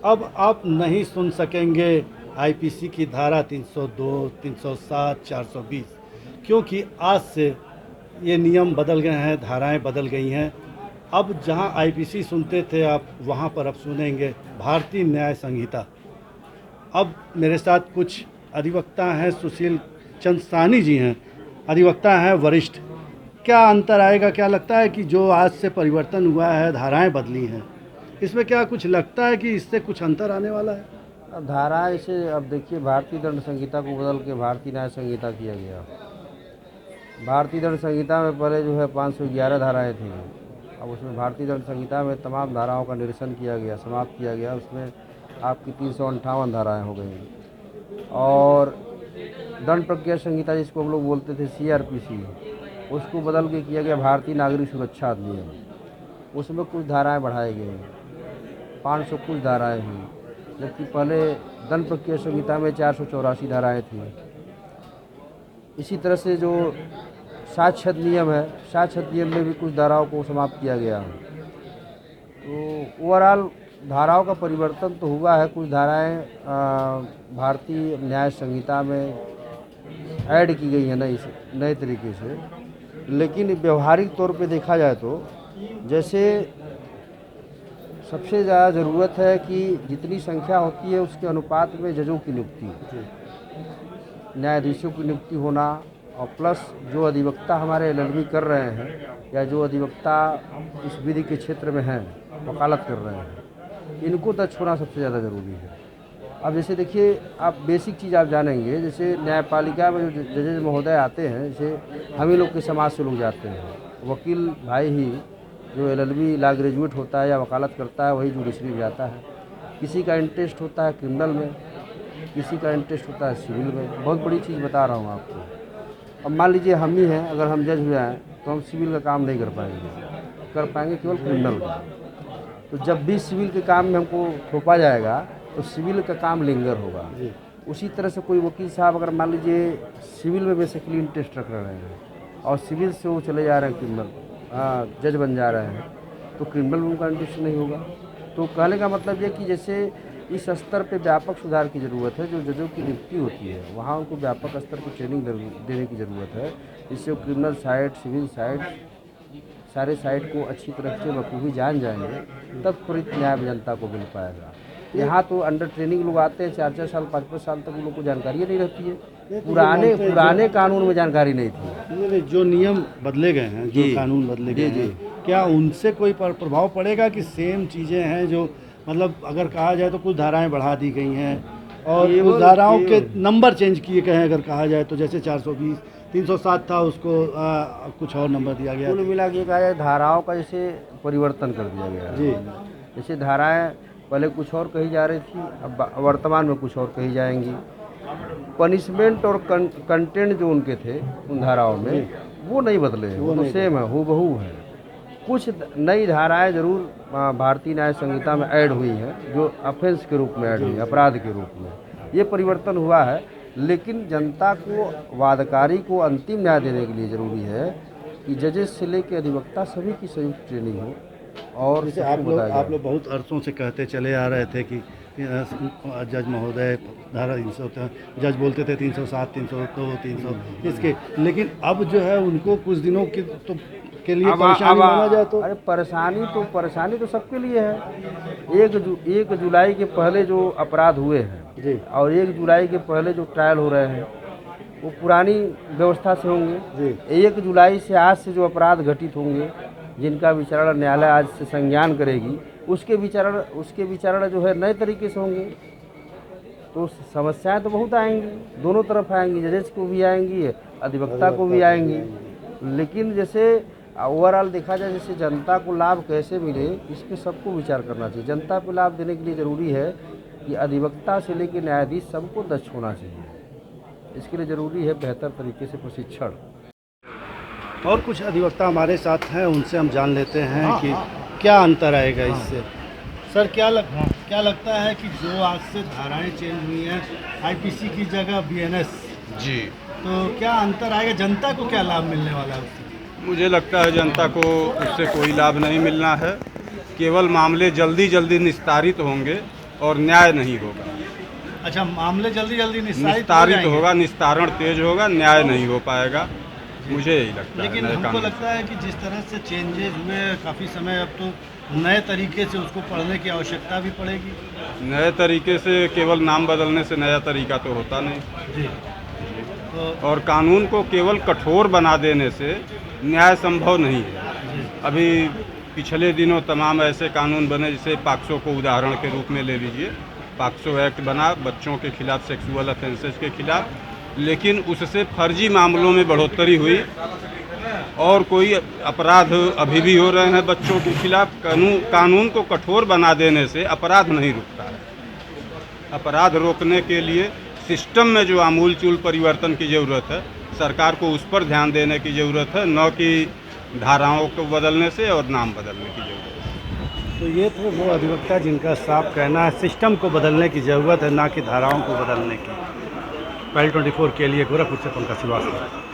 अब आप नहीं सुन सकेंगे आईपीसी की धारा 302, 307, 420, क्योंकि आज से ये नियम बदल गए हैं, धाराएं बदल गई हैं। अब जहां आईपीसी सुनते थे आप, वहां पर अब सुनेंगे भारतीय न्याय संहिता। अब मेरे साथ कुछ अधिवक्ता हैं, सुशील चंद साहनी जी हैं, अधिवक्ता हैं वरिष्ठ। क्या अंतर आएगा, क्या लगता है कि जो आज से परिवर्तन हुआ है, धाराएं बदली हैं, इसमें क्या कुछ लगता है कि इससे कुछ अंतर आने वाला है? अब धारा इसे अब देखिए, भारतीय दंड संहिता को बदल के भारतीय न्याय संहिता किया गया। भारतीय दंड संहिता में पहले जो है 511 धाराएं थी। अब उसमें भारतीय दंड संहिता में तमाम धाराओं का निरसन किया गया, समाप्त किया गया। उसमें आपकी 358 धाराएं हो गई। और दंड प्रक्रिया संहिता, जिसको हम लोग बोलते थे CRPC, उसको बदल के किया गया भारतीय नागरिक सुरक्षा अधिनियम। उसमें कुछ धाराएं बढ़ाई गई, 500 कुछ धाराएं हुई, जबकि पहले दंड प्रक्रिया संहिता में 484 धाराएं थी। इसी तरह से जो साक्ष्य अधिनियम है, साक्ष्य अधिनियम में भी कुछ धाराओं को समाप्त किया गया। तो ओवरऑल धाराओं का परिवर्तन तो हुआ है। कुछ धाराएं भारतीय न्याय संहिता में ऐड की गई है नए तरीके से, लेकिन व्यवहारिक तौर पे देखा जाए तो जैसे सबसे ज़्यादा ज़रूरत है कि जितनी संख्या होती है उसके अनुपात में जजों की नियुक्ति, न्यायाधीशों की नियुक्ति होना, और प्लस जो अधिवक्ता हमारे LLB कर रहे हैं या जो अधिवक्ता इस विधि के क्षेत्र में हैं, वकालत कर रहे हैं, इनको दक्ष होना सबसे ज़्यादा ज़रूरी है। अब जैसे देखिए, आप बेसिक चीज़ आप जानेंगे, जैसे न्यायपालिका में जो जजेज महोदय आते हैं, जैसे हम ही लोग के समाज से लोग जाते हैं, वकील भाई ही जो LLB लॉ ग्रेजुएट होता है या वकालत करता है, वही जुडिशरी में जाता है। किसी का इंटरेस्ट होता है क्रिमिनल में, किसी का इंटरेस्ट होता है सिविल में। बहुत बड़ी चीज़ बता रहा हूँ आपको। अब मान लीजिए हम ही हैं, अगर हम जज हुए हैं तो हम सिविल का काम नहीं कर पाएंगे केवल क्रिमिनल का। तो जब भी सिविल के काम में हमको थोपा जाएगा तो सिविल का काम लिंगर होगा। उसी तरह से कोई वकील साहब अगर मान लीजिए सिविल में बेसिकली इंटरेस्ट रख रहे हैं और सिविल से वो चले जा रहे हैं क्रिमिनल, जज बन जा रहे हैं, तो क्रिमिनल में उनका इंटरेस्ट नहीं होगा। तो कहने का मतलब ये कि जैसे इस स्तर पे व्यापक सुधार की ज़रूरत है। जो जजों की नियुक्ति होती है वहाँ उनको व्यापक स्तर पर ट्रेनिंग देने की ज़रूरत है, जिससे वो क्रिमिनल साइड, सिविल साइड, सारे साइड को अच्छी तरह से बखूबी जान जाएंगे, तब त्वरित न्याय जनता को मिल पाएगा। यहाँ तो अंडर ट्रेनिंग लोग आते हैं, 4-4 साल 5-5 साल तक उन लोग को जानकारी नहीं रहती है। पुराने कानून में जानकारी नहीं थी। जो नियम बदले गए हैं, जो कानून बदले गए हैं, क्या उनसे कोई प्रभाव पड़ेगा कि सेम चीज़ें हैं? जो मतलब अगर कहा जाए तो कुछ धाराएं बढ़ा दी गई हैं और कुछ धाराओं के नंबर चेंज किए गए हैं, अगर कहा जाए तो जैसे 420, 307 था, उसको कुछ और नंबर दिया गया। कुल मिला के कहा जाए धाराओं का जैसे परिवर्तन कर दिया गया जी। जैसे धाराएं पहले कुछ और कही जा रही थी, अब वर्तमान में कुछ और कही जाएंगी। पनिशमेंट और कंटेंट जो उनके थे उन धाराओं में, वो नहीं बदले हैं, वो तो सेम है, हूबहू है। कुछ नई धाराएं जरूर भारतीय न्याय संहिता में ऐड हुई हैं, जो ऑफेंस के रूप में ऐड हुई, अपराध के रूप में ये परिवर्तन हुआ है। लेकिन जनता को, वादकारी को अंतिम न्याय देने के लिए ज़रूरी है कि जजेस से लेकर अधिवक्ता सभी की संयुक्त ट्रेनिंग हो। और जैसे आप लोग बहुत अरसों से कहते चले आ रहे थे कि जज महोदय धारा 300, जज बोलते थे 307, 302, 300 इसके, लेकिन अब जो है उनको कुछ दिनों के तो के लिए परेशानी माना जाए तो? अरे परेशानी तो सबके लिए है। 1 जुलाई के पहले जो अपराध हुए हैं जी, और 1 जुलाई के पहले जो ट्रायल हो रहे हैं वो पुरानी व्यवस्था से होंगे जी। 1 जुलाई से आज से जो अपराध घटित होंगे, जिनका विचारण न्यायालय आज से संज्ञान करेगी, उसके विचारण जो है नए तरीके से होंगे। तो समस्याएं तो बहुत आएंगी, दोनों तरफ आएंगी, जजेस को भी आएंगी, अधिवक्ता को भी आएंगी। लेकिन जैसे ओवरऑल देखा जाए, जैसे जनता को लाभ कैसे मिले, इस पर सबको विचार करना चाहिए। जनता को लाभ देने के लिए ज़रूरी है कि अधिवक्ता से लेकर न्यायाधीश सबको दक्ष होना चाहिए। इसके लिए ज़रूरी है बेहतर तरीके से प्रशिक्षण। और कुछ अधिवक्ता हमारे साथ हैं, उनसे हम जान लेते हैं कि क्या अंतर आएगा इससे। सर, क्या लगता है कि जो आज से धाराएं चेंज हुई हैं, आईपीसी की जगह BNS जी, तो क्या अंतर आएगा? जनता को क्या लाभ मिलने वाला है उससे? मुझे लगता है जनता को उससे कोई लाभ नहीं मिलना है। केवल मामले जल्दी निस्तारित होंगे और न्याय नहीं होगा। अच्छा, मामले जल्दी जल्दी निस्तारित होगा, निस्तारण तेज होगा, न्याय नहीं हो पाएगा, मुझे यही लगता है। लेकिन नए हमको कानून लगता है कि जिस तरह से चेंजेज हुए काफ़ी समय, अब तो नए तरीके से उसको पढ़ने की आवश्यकता भी पड़ेगी। नए तरीके से केवल नाम बदलने से नया तरीका तो होता नहीं, जी। तो और कानून को केवल कठोर बना देने से न्याय संभव नहीं है। जी। अभी पिछले दिनों तमाम ऐसे कानून बने, जैसे पॉक्सो को उदाहरण के रूप में ले लीजिए। पॉक्सो एक्ट बना बच्चों के खिलाफ, सेक्सुअल ऑफेंसेस के खिलाफ, लेकिन उससे फर्जी मामलों में बढ़ोतरी हुई और कोई अपराध अभी भी हो रहे हैं बच्चों के खिलाफ। कानून को कठोर बना देने से अपराध नहीं रुकता है। अपराध रोकने के लिए सिस्टम में जो आमूलचूल परिवर्तन की ज़रूरत है, सरकार को उस पर ध्यान देने की ज़रूरत है, न कि धाराओं को बदलने से और नाम बदलने की ज़रूरत है। तो ये थे वो अधिवक्ता जिनका साफ कहना है सिस्टम को बदलने की ज़रूरत है, ना कि धाराओं को बदलने की। पहल 24 के लिए गोरखपुर से पंकज श्रीवास्तव।